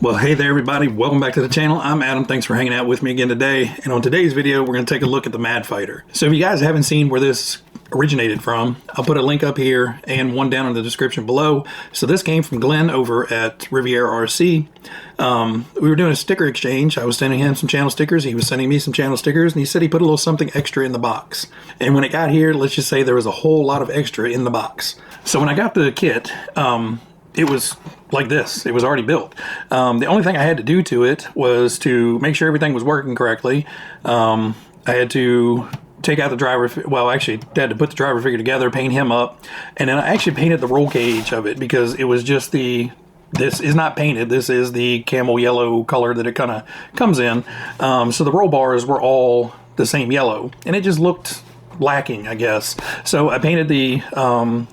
Well, hey there everybody, welcome back to the channel. I'm Adam, thanks for hanging out with me again today. And on today's video, we're going to take a look at the Mad Fighter. So if you guys haven't seen where this originated from, I'll put a link up here and one down in the description below. So this came from Glenn over at Riviera RC. We were doing a sticker exchange. I was sending him some channel stickers, he was sending me some channel stickers, and he said he put a little something extra in the box. And when it got here, let's just say there was a whole lot of extra in the box. So when I got the kit, it was like this. It was already built. The only thing I had to do to it was to make sure everything was working correctly. I had to take out the driver, well actually I had to put the driver figure together, paint him up, and then I actually painted the roll cage of it because it was just this is not painted, this is the camel yellow color that it kind of comes in. So the roll bars were all the same yellow and it just looked lacking, I guess. So I painted the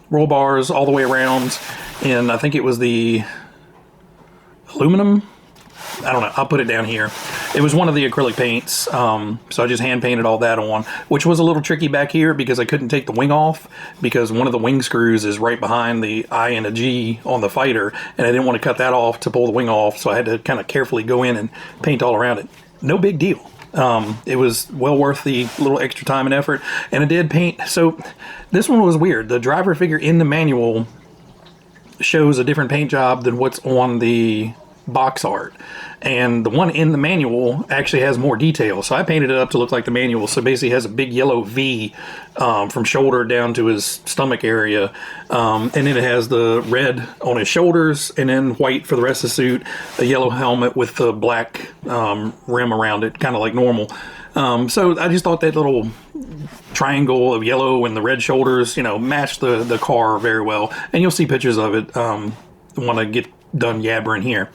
roll bars all the way around, and I think it was the aluminum, I don't know, I'll put it down here. It was one of the acrylic paints, so I just hand painted all that on, which was a little tricky back here because I couldn't take the wing off because one of the wing screws is right behind the I and a G on the fighter, and I didn't want to cut that off to pull the wing off, so I had to kind of carefully go in and paint all around it. No big deal. It was well worth the little extra time and effort, and I did paint. So this one was weird. The driver figure in the manual shows a different paint job than what's on the box art, and the one in the manual actually has more detail, so I painted it up to look like the manual. So basically it has a big yellow V from shoulder down to his stomach area, and then it has the red on his shoulders and then white for the rest of the suit, a yellow helmet with the black rim around it, kind of like normal. So I just thought that little triangle of yellow and the red shoulders, you know, matched the car very well, and you'll see pictures of it when I get done yabbering here.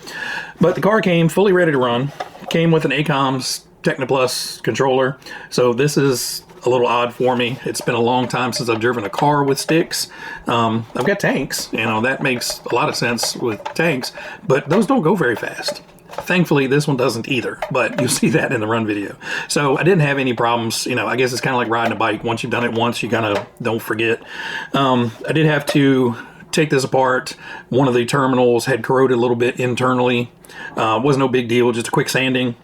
But the car came fully ready to run, came with an ACOMS Technoplus controller, so this is a little odd for me. It's been a long time since I've driven a car with sticks. I've got tanks, you know, that makes a lot of sense with tanks, but those don't go very fast. Thankfully, this one doesn't either, but you'll see that in the run video. So I didn't have any problems. You know, I guess it's kind of like riding a bike. Once you've done it once, you kind of don't forget. I did have to take this apart. One of the terminals had corroded a little bit internally. Was no big deal, just a quick sanding.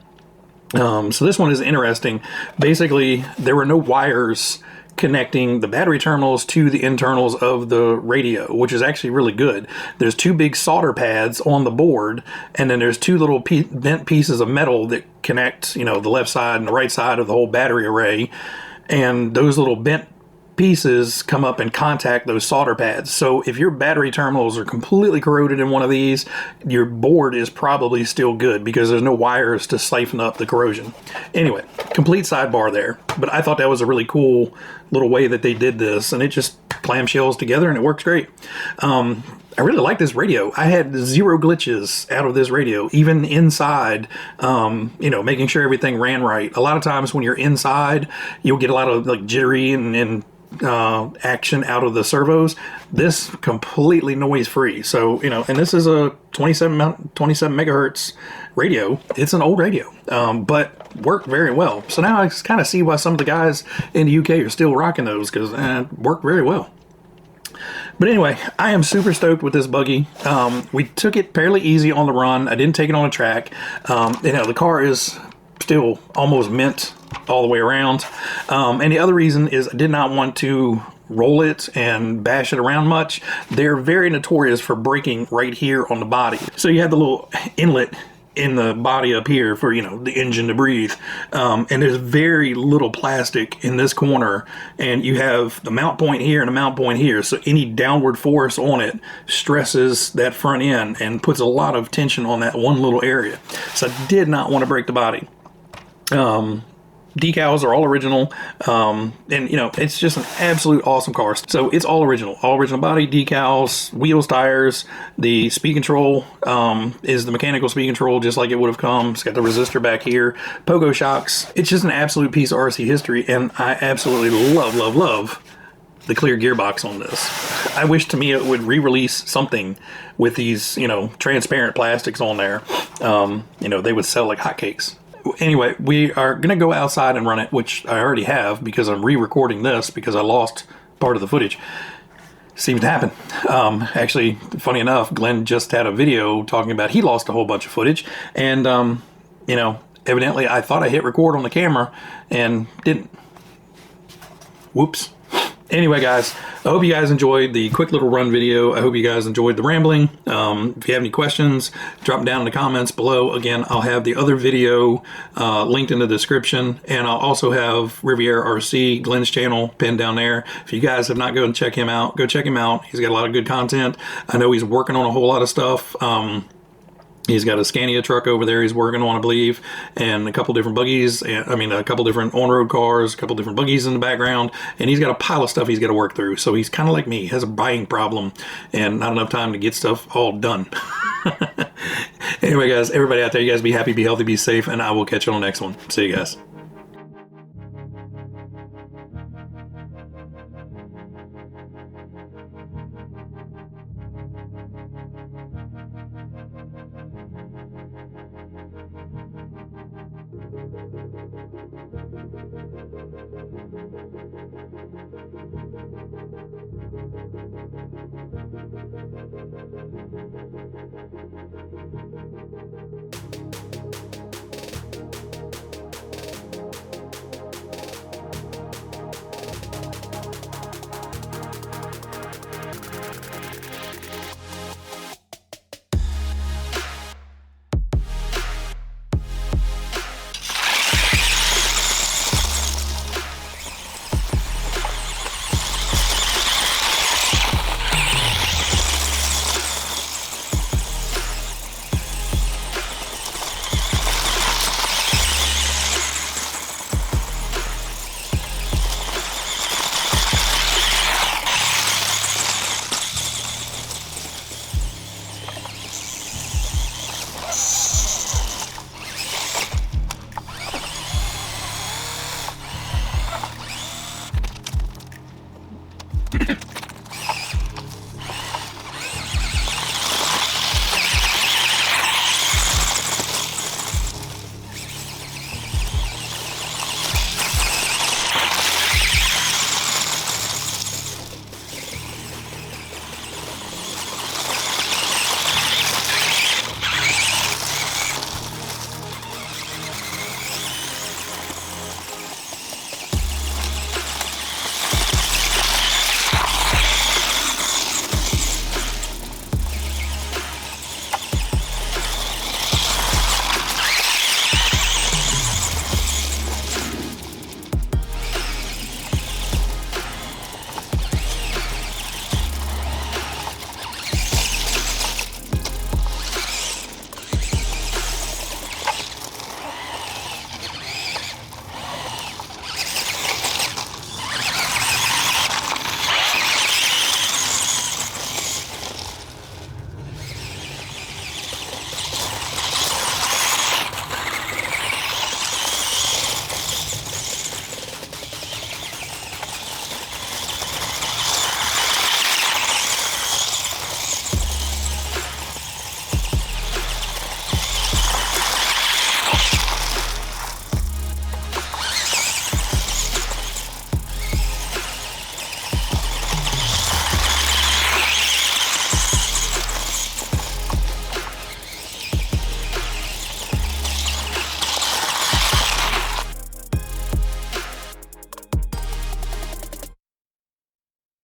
So this one is interesting. Basically, there were no wires connecting the battery terminals to the internals of the radio, which is actually really good. There's two big solder pads on the board, and then there's two little bent pieces of metal that connect, you know, the left side and the right side of the whole battery array, and those little bent pieces come up and contact those solder pads. So if your battery terminals are completely corroded in one of these, your board is probably still good because there's no wires to siphon up the corrosion. Anyway, complete sidebar there, but I thought that was a really cool little way that they did this, and it just clamshells together and it works great. I really like this radio. I had zero glitches out of this radio, even inside, you know, making sure everything ran right. A lot of times when you're inside, you'll get a lot of like jittery and action out of the servos. This completely noise free. So, you know, and this is a 27 megahertz radio. It's an old radio, but worked very well. So now I kind of see why some of the guys in the UK are still rocking those, because it worked very well. But anyway, I am super stoked with this buggy. We took it fairly easy on the run. I didn't take it on a track. You know, the car is still almost mint all the way around. And the other reason is I did not want to roll it and bash it around much. They're very notorious for breaking right here on the body. So you have the little inlet in the body up here for, you know, the engine to breathe, and there's very little plastic in this corner, and you have the mount point here and a mount point here, so any downward force on it stresses that front end and puts a lot of tension on that one little area. So I did not want to break the body. Decals are all original, and you know, it's just an absolute awesome car. So it's all original body, decals, wheels, tires. The speed control is the mechanical speed control, just like it would have come. It's got the resistor back here, pogo shocks. It's just an absolute piece of RC history, and I absolutely love the clear gearbox on this. I wish Tamiya would re-release something with these, you know, transparent plastics on there. You know, they would sell like hotcakes. Anyway, we are going to go outside and run it, which I already have because I'm re-recording this because I lost part of the footage. seems to happen. Actually, funny enough, Glenn just had a video talking about he lost a whole bunch of footage, and you know, evidently I thought I hit record on the camera and didn't. Whoops. Anyway, guys, I hope you guys enjoyed the quick little run video. I hope you guys enjoyed the rambling. If you have any questions, drop them down in the comments below. Again, I'll have the other video linked in the description, and I'll also have Riviera RC, Glenn's channel, pinned down there. If you guys have not gone and check him out, go check him out. He's got a lot of good content. I know he's working on a whole lot of stuff. He's got a Scania truck over there he's working on, I believe, and a couple different buggies, and I mean a couple different on-road cars, a couple different buggies in the background, and he's got a pile of stuff he's got to work through. So he's kind of like me, he has a buying problem and not enough time to get stuff all done. Anyway, guys, everybody out there, you guys be happy, be healthy, be safe, and I will catch you on the next one. See you guys.